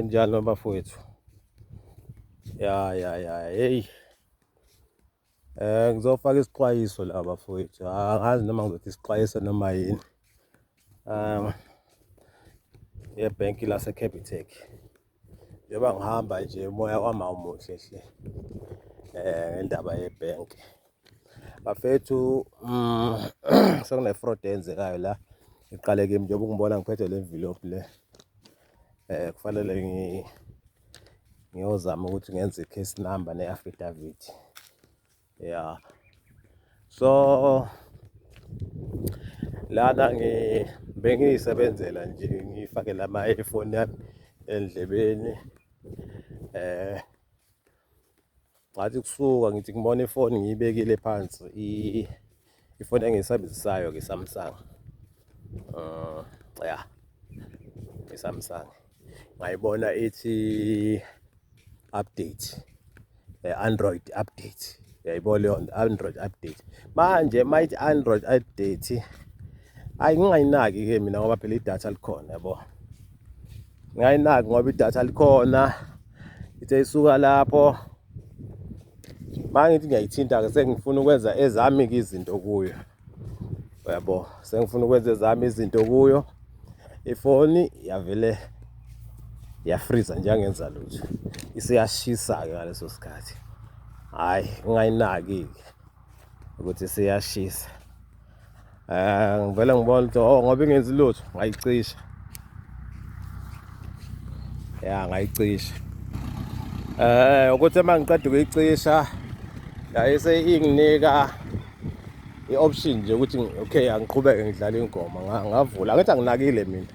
Njalo bafowethu. Hey. Ngizofaka isixwayiso la bafowethu. Angazi noma ngizothi isixwayiso noma yini. Yebhenki lase Capitec. Njengoba ngihamba nje umoya wami awumuhle hle. Ngendaba yebhenki. Bafethu, sekune fraud eyenzekayo la. Iqale kimi njengoba ungibona ngiphethe le envelope le. Kufanele ngiyozama ukuthi ngenze i-case number ne-affidavit. So lana bengiyisebenzela nje ngifake lama earphone yami endlebeni. Ngathi kusuka ngithi ngibona ifoni ngiyibekile phansi, ifoni engiyisebenzisayo ke Samsung. iSamsung. Ngayibona ithi update, Android update. Yayibona leyo Android update. Manje mayithi Android update, ngingayinaki ke mina ngoba phela idatha likhona yabo. Ngayinaki ngoba idatha likhona. Ithe isuka lapho. Mangithi ngiyayithinta ke sengifuna ukwenza ezami izinto kuyo. Yabo, sengifuna ukwenza ezami izinto kuyo. Ifoni yavele yafreeza nje angenza lutho. Isiyashisa ke ngaleso sikhathi. Hayi, ngingayinaki ukuthi siyashisa. Ngivele ngibona ukuthi ngoba ingenzi lutho ngayicisha. Ngayicisha. Ukuthi mangiqeda ukuyicisha yayise inginika i-option nje ukuthi okay angiqhubeke ngidlala ingoma. Ngavula ngathi anginakile mina.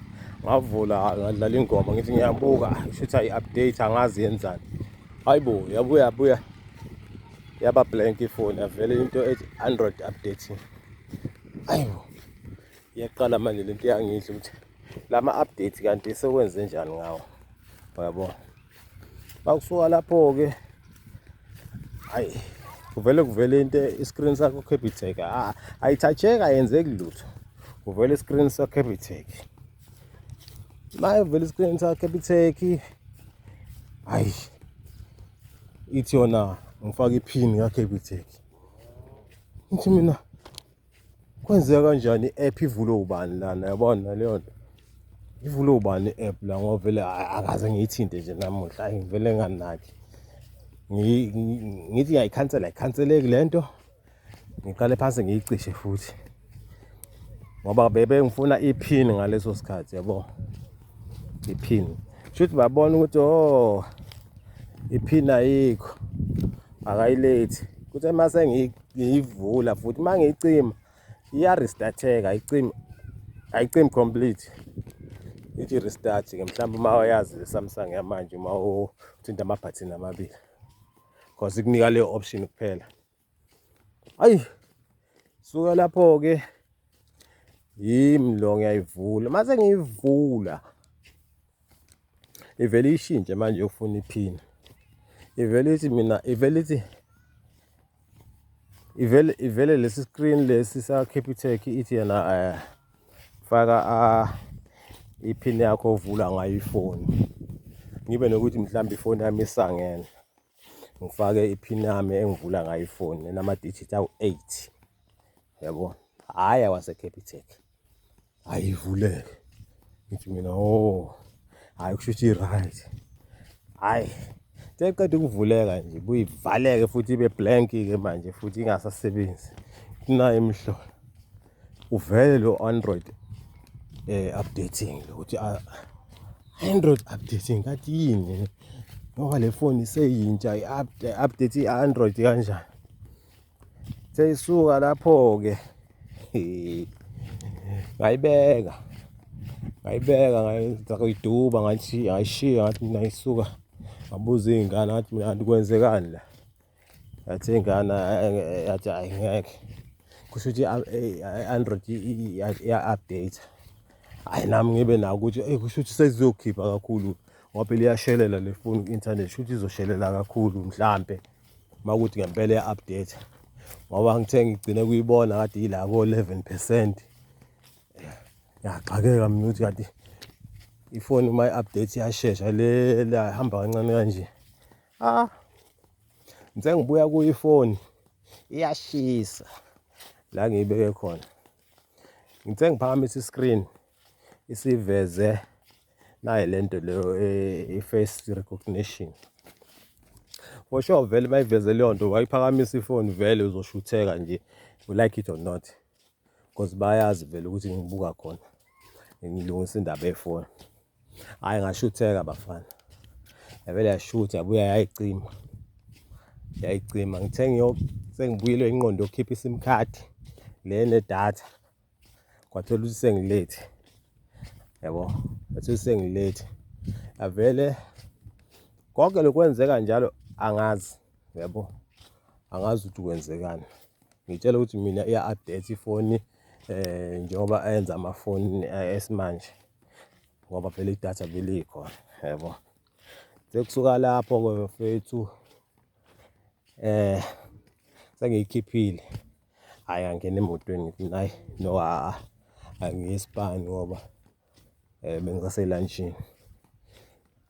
Ngavula ngadlala ingoma ngithi ngiyabuka shitha i-update angazi yenzani. Hayibo, yabuya yaba blank ifoni, yavele into ethi Android updating. Ayibo, iyaqala manje lento yangidla ukuthi lama update kanti sekwenze njani ngawo. Yabo, bakusuka lapho ke hayi kuvele into i-screen sakho Capitec ayithatsheka ayenzeki lutho. Kuvele i-screen sakho Capitec. Maye vele i-screen sakho Capitec. Hayi, ithi yona ngifaka iphini ka Capitec. Ngithi mina kwenzeka kanjani i-app ivule ubani lana yabona leyo nto. Ivule ubani i-app la ngoba vele akaze ngiyithinte nje namuhla. Ngivele nganaki. Ngithi ngiyayikhanseleki lento. Ngiqale phansi ngiyicishe futhi. Ngoba bebe ngifuna iphini ngaleso sikhathi yabo. Iphini. Shothi babona ukuthi iphini ayikho. Akayilethi. Kuthe mase ngiyivula futhi mangiyicima iya-restarteka, ayicimi complete. Ithi restart ke mhlawumbe uma wayazi le Samsung yamanje uma uthinta ama-button amabili. Because ikunika leyo option kuphela. Hayi, suka lapho ke yimi lo ngiyayivula. Mase ngiyivula ivele ishintshe manje ufuna iphini. Ivele lesi screen lesi sa Capitec ithi yana faka iphini yakho ovula ngayo ifoni. Ngibe nokuthi mhlawumbe ifoni yami isangene. Ngifake iphini yami engivula ngayo ifoni enama digit awu-8. Yabo. Hayi awase Capitec. Ayivuleke. Ngithi mina hayi kushuthi i-right. Hayi. Seqeda ukuvuleka nje buyivaleke futhi ibe blank ke manje futhi ingasasebenzi. Kunayo imihlobo. Uvele lo Android updating ukuthi Android updating kathi yini ngoba le phone iseyintsha i-update i-Android kanjani. Seyisuka lapho ke ngayibeka ngayiduba ngathi ngayishiya ngathi mina isuka. Ngabuza izingane ngathi mina andikwenzekani la. Yathi ingane yathi ayingeke. Kusho ukuthi i-Android iya-update. Hayi nami ngibe nako ukuthi kusho ukuthi sezizokhipha kakhulu ngoba phela iyashelela le phone ku-internet. Kusho ukuthi izoshelela kakhulu mhlambe makuthi ngempela iya-update. Ngoba ngithe ngigcine kuyibona kade yila ko 11%. Yaxakeka mina ukuthi kanti ifoni uma i-update iyashesha le lahamba kancane kanje. Ngithe ngibuya kuyo ifoni iyashisa la ngiyibeke khona. Ngithe ngiphakamisa i-screen isiveze nayi lento leyo i-face recognition. For sure vele mayiveze leyo nto wayiphakamisa ifoni vele uzoshutheka nje, you like it or not, because bayazi vele ukuthi ngibuka khona ngilungisa indaba yefoni. Hhayi ngashutheka bafana, yavele yashutha yabuya yayicima. Ngithe sengibuyelwe ingqondo yokukhipha i-sim card le nedatha, kwathola ukuthi sengilate, yabo, kwathola sengilate. Avele konke lokwenzeka njalo angazi, yabo, angazi ukuthi kwenzekani. Ngitshela ukuthi mina iya-update ifoni njengoba enza amafoni esimanje, ngoba vele idatha vele ikhona, yabo. Sekusuka lapho-ke mfethu sengiyikhiphile, hhayi angena emotweni ngithi hayi no, angiye esipani ngoba bengisaselunchini.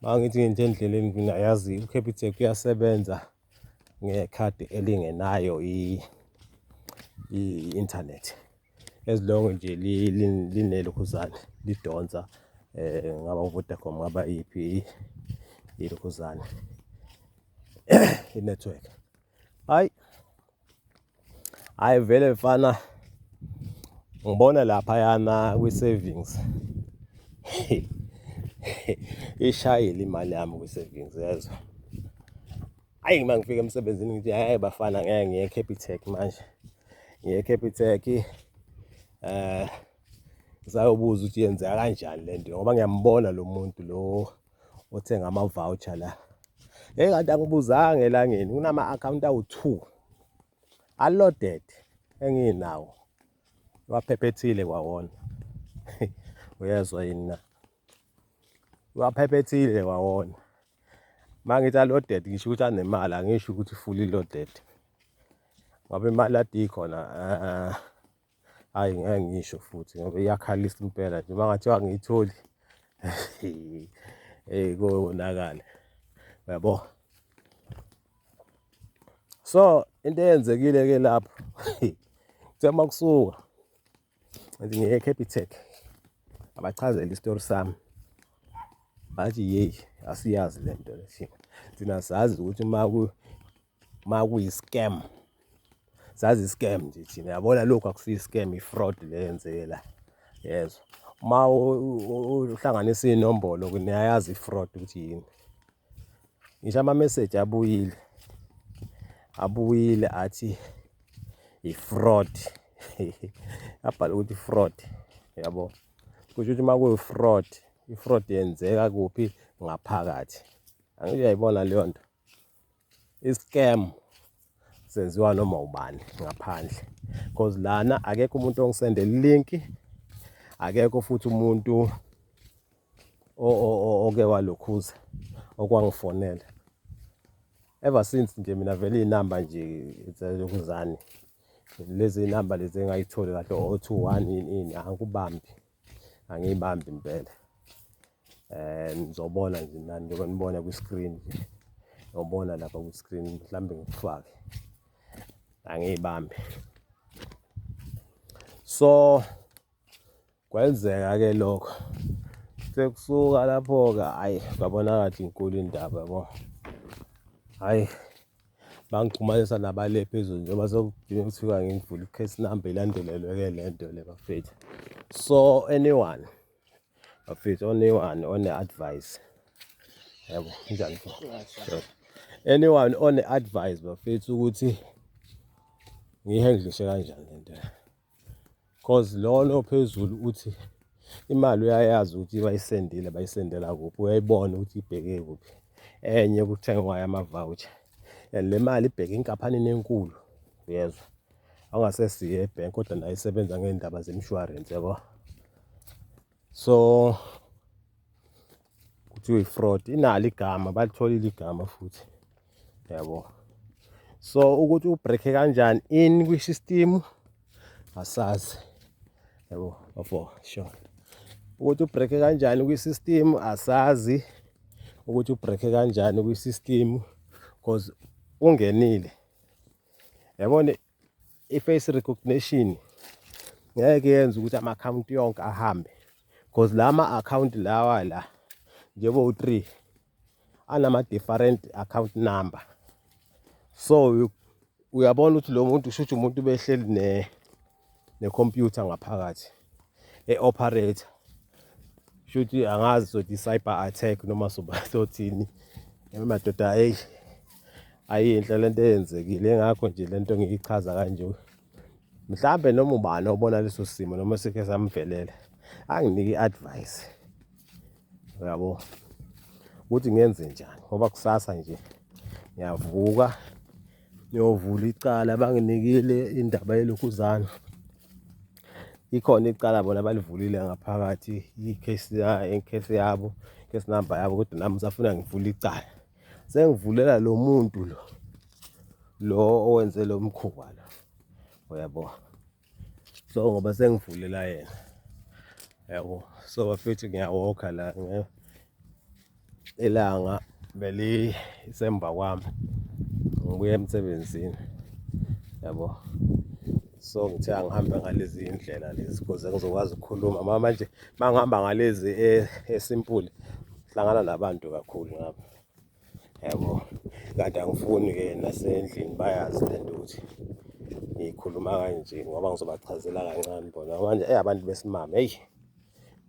Mangithi nginje endleleni mina yazi uCapitec uyasebenza ngekhadi elingenayo i-internet, as long nje linelokhuzana lidonsa ngaba uVodacom ngaba iyiphi ilokhuzana i-network. Hayi vele mfana ngibona laphayana kwi-savings ishayile imali yami kwi-savings, yezwa. Hayi uma ngifika emsebenzini ngithi hayi bafana ngeke ngiye eCapitec manje, ngiye eCapitec ngisayobuza ukuthi yenzeka kanjani le nto ngoba ngiyambona lo muntu lo othenga ama-voucher la. Kanti angibuzanga elangeni, kunama-akhawunti awu-2 a-loaded enginawo, waphephethile kwawona. Uyezwa yini na? Waphephethile kwawona. Mangithi a-loaded ngisho ukuthi anemali, angisho ukuthi fully loaded ngoba imali ade ikhona. Hayi ngeke ngisho futhi ngoba iyakhalisa impela nje, mangathiwa angiyitholi konakala, yabo. So into eyenzekile-ke lapho kuthe makusuka ngithi ngiye eCapitec, abachazela isitori sami, bathi yeyi asiyazi le nto le thina sazi ukuthi ma kuyi-scam, sazi i-scam nje thina, yabona lokhu akusiyi-scam, i-fraud le yenzeke la, yezwa. Ma uhlanganisa iy'nombolo niyayazi i-fraud ukuthi yini. Ngisho ama-message abuyile athi i-fraud abhala ukuthi fraud, yabo. Kusho ukuthi ma kuyi-fraud, i-fraud yenzeka kuphi? Ngaphakathi. Angithi uyayibona leyo nto. I-scam senziwa noma ubani ngaphandle, because lana akekho umuntu ongisendela ilinki, akekho futhi umuntu oke walokhuza okwangifonela. Ever since nje mina vele iy'namba nje zelokhuzane, lezi y'namba lezi engayitholi kahle o-21 ini angiyibambi impela. Nizobona nje nani njengoba nibona kwi-screen nje, ngiyobona lapha kwi-screen mhlawumbe ngikufake, angiyibambi. So kwenzeka-ke lokho, sekusuka lapho-ke hhayi kwabonakala inkulu indaba, yabo. Hhayi bangixhumanisa nabale phezulu njengoba sekudinga kuthiwa ngivule i-case number ilandelelwe-ke le nto le bafethu. So anyone bafethu, anyone one-advice, yabo, njani sure. Anyone one-advice bafethu ukuthi ngiyihandlishe kanjani le nto, because lona ophezulu uthi imali uyayazi ukuthi bayisendela kuphi, uyayibona ukuthi ibheke kuphi. Enye kuthengwa ama-voucher and le mali ibheke enkampanini enkulu, uyezwa. Awungasesiye ebhenki kodwa nayo isebenza ngey'ndaba zemshwarensi, yabo. So kuthiwa i-fraud, inalo igama, balitholile igama futhi, yabo. So ukuthi ubrekhe kanjani in kwi-system asazi, yabo, bafo, sure. ukuthi ubreake kanjani kwi-system asazi ukuthi ubreake kanjani kwi-system because ungenile. Yabona i-face recognition ngeke yenze ukuthi ama-account yonke ahambe because lama account lawa la njebo 3 anama different account number. So uyabona ukuthi lo muntu usho ukuthi umuntu behleli ne-computer ngaphakathi e-operator. Shuthi angazi sothi cyber attack noma sothini. Madoda ayinhle lento eyenzekile, ngakho nje lento ngiyichaza kanje. Mhlambe noma ubani obona leso simo noma sike samvelela anginike i-advice, yabo, ukuthi ngenze njani ngoba kusasa nje ngiyavuka ngiyovula icala banginikile indaba yelokhuzana. Ikhona icala bona balivulile ngaphakathi i-case yabo, case number yabo, kodwa nami ngisafuna ngivule icala. Sengivulela lo muntu lo owenze lo mkhuba lo, uyabo. So ngoba sengivulela yena, yabo, so bafethu ngiyawokha la ilanga beli isemba kwami ngibuye emsebenzini, yabo. So ngithe angihambe ngalezi indlela lezi ukuze ngizokwazi ukukhuluma manje mangihamba ngalezi esimple hlangana nabantu kakhulu ngapha, yabo. Kanti angifuni ke nasendlini bayazi lento ukuthi ngikhuluma kanje ngoba ngizobachazela kancane bona manje abantu besimame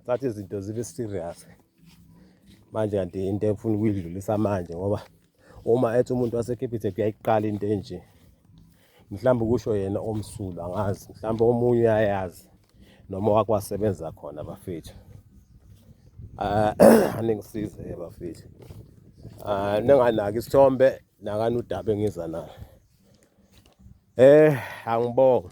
thatha izinto zibe serious manje. Kanti into efuna ukuyidlulisa manje ngoba uma ethi umuntu waseCapitec kuyayiqala into enje, mhlawumbe kusho yena omsulwa angazi, mhlawumbe omunye uyayazi noma wakwasebenza khona bafethu. Aningisize bafethu, ninganaki isithombe nakani udaba engiza nayo. Angibonge.